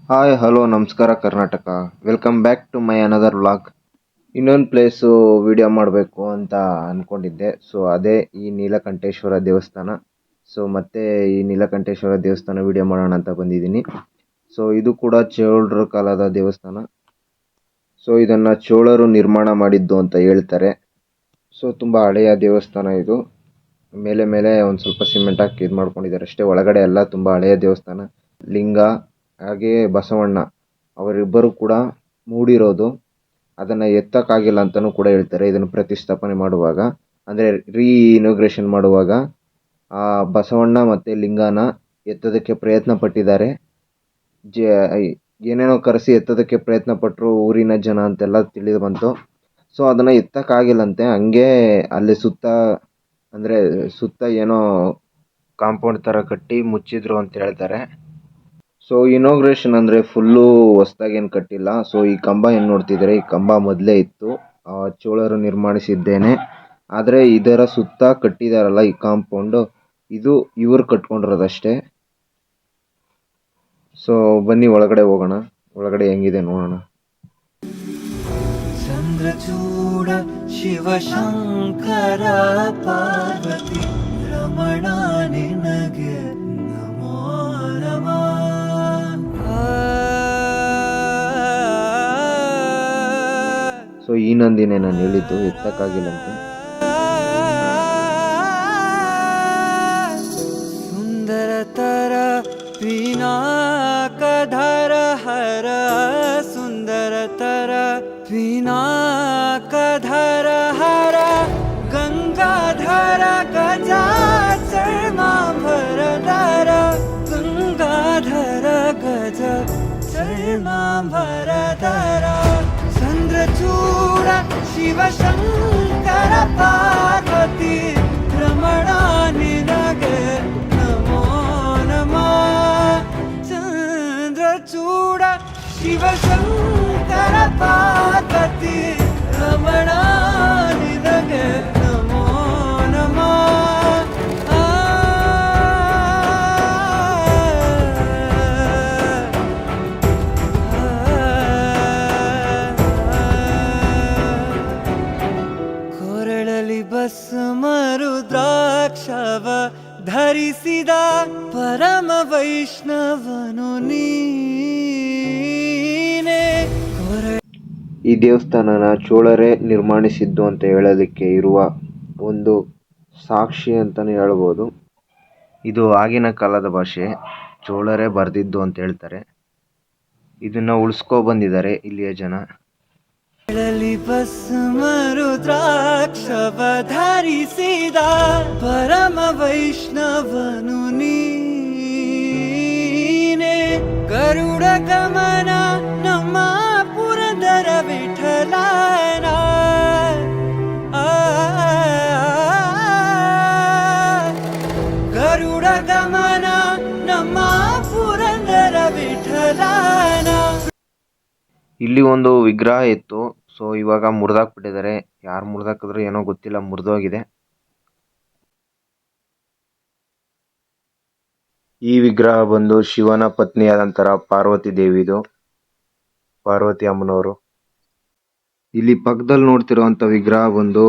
Hi hello ನಮಸ್ಕಾರ Karnataka. Welcome back to my another vlog. ಇನ್ನೊಂದು place video ಮಾಡಬೇಕು ಅಂತ ಅಂದ್ಕೊಂಡಿದ್ದೆ. ಸೊ ಅದೇ ಈ ನೀಲಕಂಠೇಶ್ವರ ದೇವಸ್ಥಾನ. ಸೊ ಮತ್ತೆ ಈ ನೀಲಕಂಠೇಶ್ವರ ದೇವಸ್ಥಾನ ವಿಡಿಯೋ ಮಾಡೋಣ ಅಂತ ಬಂದಿದ್ದೀನಿ. ಸೊ ಇದು ಕೂಡ ಚೋಳರ ಕಾಲದ ದೇವಸ್ಥಾನ. ಸೊ ಇದನ್ನು ಚೋಳರು ನಿರ್ಮಾಣ ಮಾಡಿದ್ದು ಅಂತ ಹೇಳ್ತಾರೆ. ಸೊ ತುಂಬ ಹಳೆಯ ದೇವಸ್ಥಾನ ಇದು. ಮೇಲೆ ಮೇಲೆ ಒಂದು ಸ್ವಲ್ಪ ಸಿಮೆಂಟ್ ಹಾಕಿ ಇದು ಮಾಡ್ಕೊಂಡಿದ್ದಾರೆ ಅಷ್ಟೇ. ಒಳಗಡೆ ಎಲ್ಲ ತುಂಬ ಹಳೆಯ ದೇವಸ್ಥಾನ. ಲಿಂಗ ಹಾಗೆಯೇ ಬಸವಣ್ಣ ಅವರಿಬ್ಬರು ಕೂಡ ಮೂಡಿರೋದು. ಅದನ್ನು ಎತ್ತಕ್ಕಾಗಿಲ್ಲ ಅಂತಲೂ ಕೂಡ ಹೇಳ್ತಾರೆ. ಇದನ್ನು ಪ್ರತಿಷ್ಠಾಪನೆ ಮಾಡುವಾಗ ಅಂದರೆ ಇನಾಗ್ರೇಷನ್ ಮಾಡುವಾಗ ಆ ಬಸವಣ್ಣ ಮತ್ತು ಲಿಂಗನ ಎತ್ತೋದಕ್ಕೆ ಪ್ರಯತ್ನ ಪಟ್ಟಿದ್ದಾರೆ. ಏನೇನೋ ಕರೆಸಿ ಎತ್ತೋದಕ್ಕೆ ಪ್ರಯತ್ನ ಪಟ್ಟರು ಊರಿನ ಜನ ಅಂತೆಲ್ಲ ತಿಳಿದು ಬಂತು. ಸೊ ಅದನ್ನು ಎತ್ತಕ್ಕಾಗಿಲ್ಲಂತೆ. ಹಂಗೆ ಅಲ್ಲಿ ಸುತ್ತ ಏನೋ ಕಾಂಪೌಂಡ್ ಥರ ಕಟ್ಟಿ ಮುಚ್ಚಿದ್ರು ಅಂತ ಹೇಳ್ತಾರೆ. ಸೊ ಇನಾಗ್ರೇಷನ್ ಅಂದರೆ ಫುಲ್ಲು ಹೊಸ್ದಾಗೇನು ಕಟ್ಟಿಲ್ಲ. ಸೊ ಈ ಕಂಬ ಏನು ನೋಡ್ತಿದ್ದಾರೆ, ಈ ಕಂಬ ಮೊದಲೇ ಇತ್ತು, ಚೋಳರು ನಿರ್ಮಾಣಿಸಿದ್ದೇನೆ. ಆದರೆ ಇದರ ಸುತ್ತ ಕಟ್ಟಿದಾರಲ್ಲ ಈ ಕಾಂಪೌಂಡು, ಇದು ಇವರು ಕಟ್ಕೊಂಡಿರೋದಷ್ಟೇ. ಸೊ ಬನ್ನಿ ಒಳಗಡೆ ಹೋಗೋಣ, ಒಳಗಡೆ ಹೆಂಗಿದೆ ನೋಡೋಣ. ಚಂದ್ರಚೂಡ ಶಿವಶಂಕರ ಪಾರ್ವತಿ ರಮಣ ನಿನಗೆ ನಮೋ ನಮಃ. ಸೊ ಈ ನಂದಿನೇ ನಾನು ಹೇಳಿದ್ದು, ಎತ್ತಕ್ಕಾಗಿಲ್ಲಂತೆ. ಸುಂದರತರ ಪಿನಾಕಧರ ಹರ ಸುಂದರತರ ಪಿನಾಕಧರ ಹರ ಗಂಗಾಧರ ಗಜಾಚರ್ಮಾಂಬರಧರ ಗಂಗಾಧರ ಗಜ ಚರ್ಮಾಂಬರಧರ ಚಂದ್ರಚೂಡ ಶಿವಶಂಕರ ಪಾರ್ವತಿ ರಮಣ ನಿನಗೆ ನಮೋ ನಮಃ. ಚಂದ್ರಚೂಡ ಶಿವಶಂಕರ ಪಾರ್ವತಿ ರಮಣ ನಿನಗೆ ನಮೋ ನಮಃ. ಕೊರಳಲಿ ಭಸ್ಮರುದ್ರಾಕ್ಷವ ಧರಿಸಿದ ಪರಮ ವೈಷ್ಣವನು ನೀನೇ. ಈ ದೇವಸ್ಥಾನನ ಚೋಳರೇ ನಿರ್ಮಾಣಿಸಿದ್ದು ಅಂತ ಹೇಳೋದಕ್ಕೆ ಇರುವ ಒಂದು ಸಾಕ್ಷಿ ಅಂತಲೇ ಹೇಳ್ಬೋದು. ಇದು ಆಗಿನ ಕಾಲದ ಭಾಷೆ, ಚೋಳರೇ ಬರೆದಿದ್ದು ಅಂತ ಹೇಳ್ತಾರೆ. ಇದನ್ನು ಉಳಿಸ್ಕೊಬಂದಿದ್ದಾರೆ ಇಲ್ಲಿಯ ಜನ. ಭಸ್ಮರುದ್ರಾಕ್ಷವ ಧರಿಸಿದ ಪರಮ ವೈಷ್ಣವನು ನೀನೇ. ಗರುಡ ಗಮನ ನಮ್ಮ ಪುರಂದರ ವಿಠಲನ ಗರುಡ ಗಮನ ನಮ್ಮ ಪುರಂದರ ವಿಠಲನ. ಇಲ್ಲಿ ಒಂದು ವಿಗ್ರಹ ಇತ್ತು. ಸೊ ಇವಾಗ ಮುರಿದಾಕ್ಬಿಟ್ಟಿದ್ದಾರೆ. ಯಾರು ಮುರಿದಾಕಿದ್ರು ಏನೋ ಗೊತ್ತಿಲ್ಲ, ಮುರಿದೋಗಿದೆ. ಈ ವಿಗ್ರಹ ಬಂದು ಶಿವನ ಪತ್ನಿಯಾದಂತರ ಪಾರ್ವತಿ ದೇವಿದು, ಪಾರ್ವತಿ ಅಮ್ಮನವರು. ಇಲ್ಲಿ ಪಕ್ಕದಲ್ಲಿ ನೋಡ್ತಿರೋಂಥ ವಿಗ್ರಹ ಬಂದು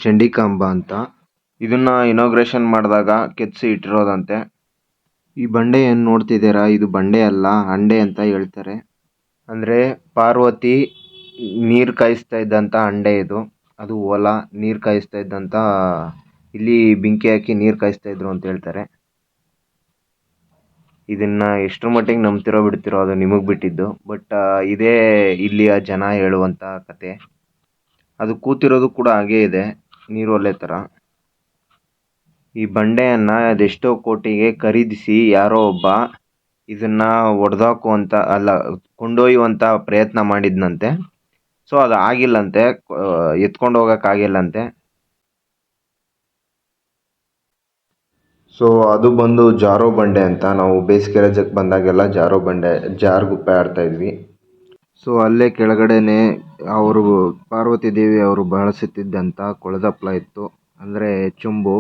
ಚಂಡಿಕಾಂಬ ಅಂತ. ಇದನ್ನ ಇನಾಗ್ರೇಷನ್ ಮಾಡಿದಾಗ ಕೆತ್ತಿಸಿ ಇಟ್ಟಿರೋದಂತೆ. ಈ ಬಂಡೆ ಏನು ನೋಡ್ತಿದ್ದೀರಾ, ಇದು ಬಂಡೆ ಅಲ್ಲ, ಹಂಡೆ ಅಂತ ಹೇಳ್ತಾರೆ. ಅಂದರೆ ಪಾರ್ವತಿ ನೀರು ಕಾಯಿಸ್ತಾ ಇದ್ದಂಥ ಹಂಡೆ ಇದು. ಅದು ಹೊಲ, ನೀರು ಕಾಯಿಸ್ತಾ ಇದ್ದಂಥ, ಇಲ್ಲಿ ಬೆಂಕಿ ಹಾಕಿ ನೀರು ಕಾಯಿಸ್ತಾ ಇದ್ರು ಅಂತ ಹೇಳ್ತಾರೆ. ಇದನ್ನು ಎಷ್ಟರ ಮಟ್ಟಿಗೆ ನಂಬ್ತಿರೋ ಬಿಡ್ತಿರೋ ಅದು ನಿಮಗೆ ಬಿಟ್ಟಿದ್ದು. ಬಟ್ ಇದೇ ಇಲ್ಲಿಯ ಜನ ಹೇಳುವಂಥ ಕತೆ. ಅದು ಕೂತಿರೋದು ಕೂಡ ಹಾಗೇ ಇದೆ, ನೀರು ಒಲೆ ಥರ. ಈ ಬಂಡೆಯನ್ನು ಅದೆಷ್ಟೋ ಕೋಟಿಗೆ ಖರೀದಿಸಿ ಯಾರೋ ಒಬ್ಬ ಇದನ್ನು ಕೊಂಡೊಯ್ಯುವಂಥ ಪ್ರಯತ್ನ ಮಾಡಿದ್ನಂತೆ. ಸೊ ಅದು ಆಗಿಲ್ಲಂತೆ, ಎತ್ಕೊಂಡು ಹೋಗೋಕ್ಕಾಗಿಲ್ಲಂತೆ. ಸೊ ಅದು ಬಂದು ಜಾರೋ ಬಂಡೆ ಅಂತ. ನಾವು ಬೇಸಿಗೆ ರಜಕ್ಕೆ ಬಂದಾಗೆಲ್ಲ ಜಾರುಗುಪ್ಪೆ ಆಡ್ತಾಯಿದ್ವಿ. ಸೊ ಅಲ್ಲೇ ಕೆಳಗಡೆನೆ ಪಾರ್ವತಿ ದೇವಿ ಅವರು ಬಳಸುತ್ತಿದ್ದಂಥ ಕೊಳದಪ್ಪಳ ಇತ್ತು, ಅಂದರೆ ಚುಂಬು.